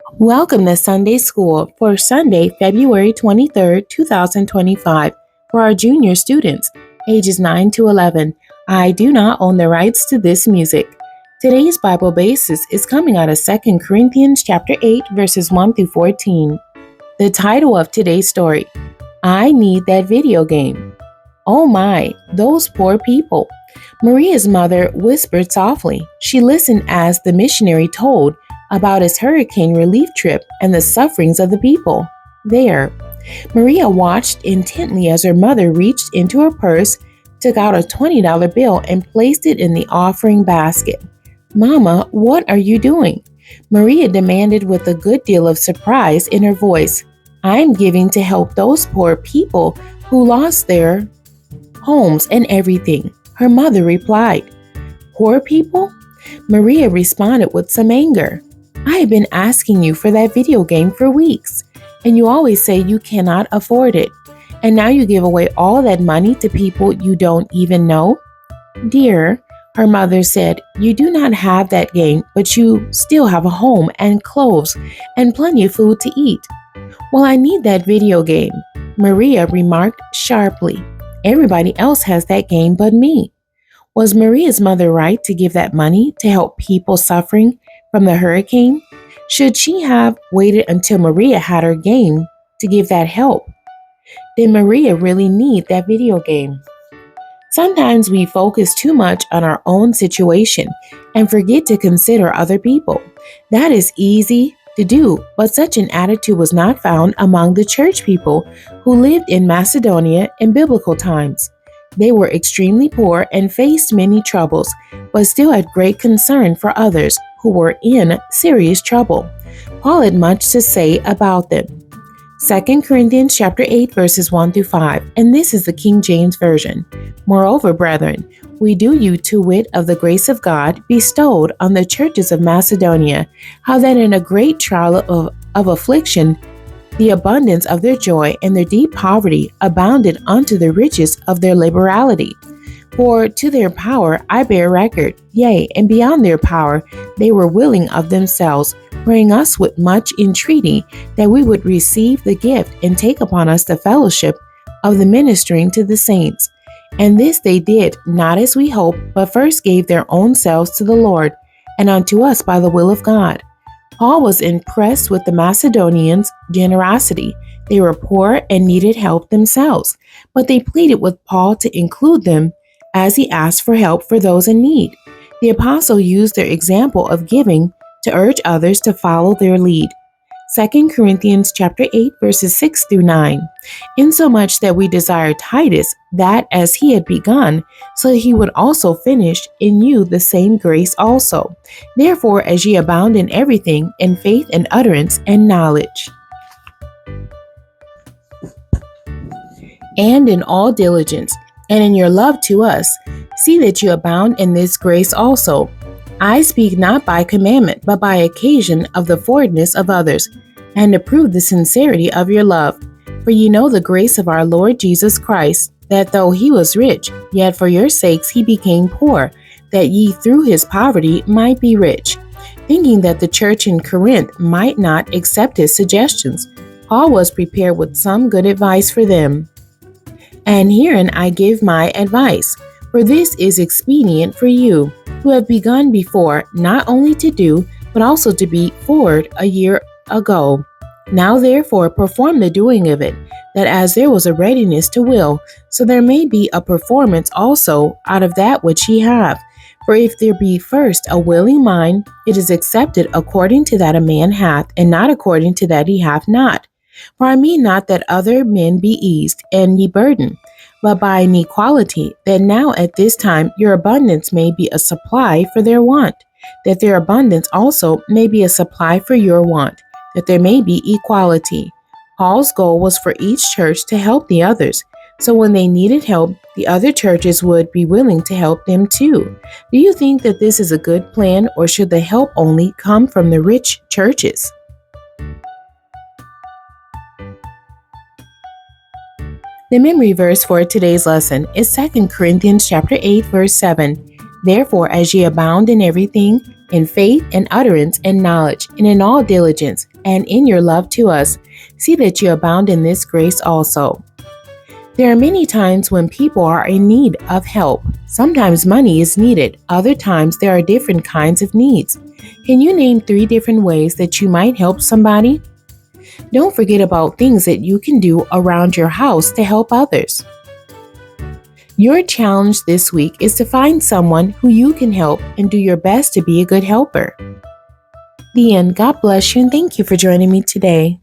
Welcome to Sunday School for Sunday, February 23rd, 2025, for our junior students, ages 9 to 11. I do not own the rights to this music. Today's Bible basis is coming out of 2 Corinthians chapter 8, verses 1 through 14. The title of today's story, I Need That Video Game. Oh my, those poor people. Maria's mother whispered softly. She listened as the missionary told about his hurricane relief trip and the sufferings of the people there. Maria watched intently as her mother reached into her purse, took out a $20 bill, and placed it in the offering basket. Mama, what are you doing? Maria demanded with a good deal of surprise in her voice. I'm giving to help those poor people who lost their homes and everything, her mother replied. Poor people? Maria responded with some anger. I have been asking you for that video game for weeks, and you always say you cannot afford it. And now you give away all that money to people you don't even know? Dear, her mother said, you do not have that game, but you still have a home and clothes and plenty of food to eat. Well, I need that video game, Maria remarked sharply. Everybody else has that game but me. Was Maria's mother right to give that money to help people suffering from the hurricane? Should she have waited until Maria had her game to give that help? Did Maria really need that video game? Sometimes we focus too much on our own situation and forget to consider other people. That is easy to do, but such an attitude was not found among the church people who lived in Macedonia in biblical times. They were extremely poor and faced many troubles, but still had great concern for others who were in serious trouble. Paul had much to say about them. 2 Corinthians chapter 8 verses 1 through 5, and this is the King James Version. Moreover, brethren, we do you to wit of the grace of God bestowed on the churches of Macedonia, how that in a great trial of affliction, the abundance of their joy and their deep poverty abounded unto the riches of their liberality. For to their power I bear record, yea, and beyond their power they were willing of themselves, praying us with much entreaty that we would receive the gift and take upon us the fellowship of the ministering to the saints. And this they did, not as we hoped, but first gave their own selves to the Lord, and unto us by the will of God. Paul was impressed with the Macedonians' generosity. They were poor and needed help themselves, but they pleaded with Paul to include them as he asked for help for those in need. The apostle used their example of giving to urge others to follow their lead. 2 Corinthians chapter 8 verses 6 through 9. Insomuch that we desire Titus that as he had begun, so he would also finish in you the same grace also. Therefore, as ye abound in everything, in faith and utterance and knowledge, and in all diligence, and in your love to us, see that you abound in this grace also. I speak not by commandment, but by occasion of the forwardness of others, and to prove the sincerity of your love. For ye know the grace of our Lord Jesus Christ, that though he was rich, yet for your sakes he became poor, that ye through his poverty might be rich. Thinking that the church in Corinth might not accept his suggestions, Paul was prepared with some good advice for them. And herein I give my advice, for this is expedient for you, who have begun before, not only to do, but also to be forward a year ago. Now therefore perform the doing of it, that as there was a readiness to will, so there may be a performance also out of that which ye have. For if there be first a willing mind, it is accepted according to that a man hath, and not according to that he hath not. For I mean not that other men be eased, and ye burdened, but by an equality, that now at this time your abundance may be a supply for their want, that their abundance also may be a supply for your want, that there may be equality. Paul's goal was for each church to help the others, so when they needed help, the other churches would be willing to help them too. Do you think that this is a good plan, or should the help only come from the rich churches? The memory verse for today's lesson is 2 Corinthians chapter 8, verse 7. Therefore, as ye abound in everything, in faith and utterance and knowledge, and in all diligence, and in your love to us. See that you abound in this grace also. There are many times when people are in need of help. Sometimes money is needed. Other times there are different kinds of needs. Can you name 3 different ways that you might help somebody? Don't forget about things that you can do around your house to help others. Your challenge this week is to find someone who you can help and do your best to be a good helper. The end. God bless you and thank you for joining me today.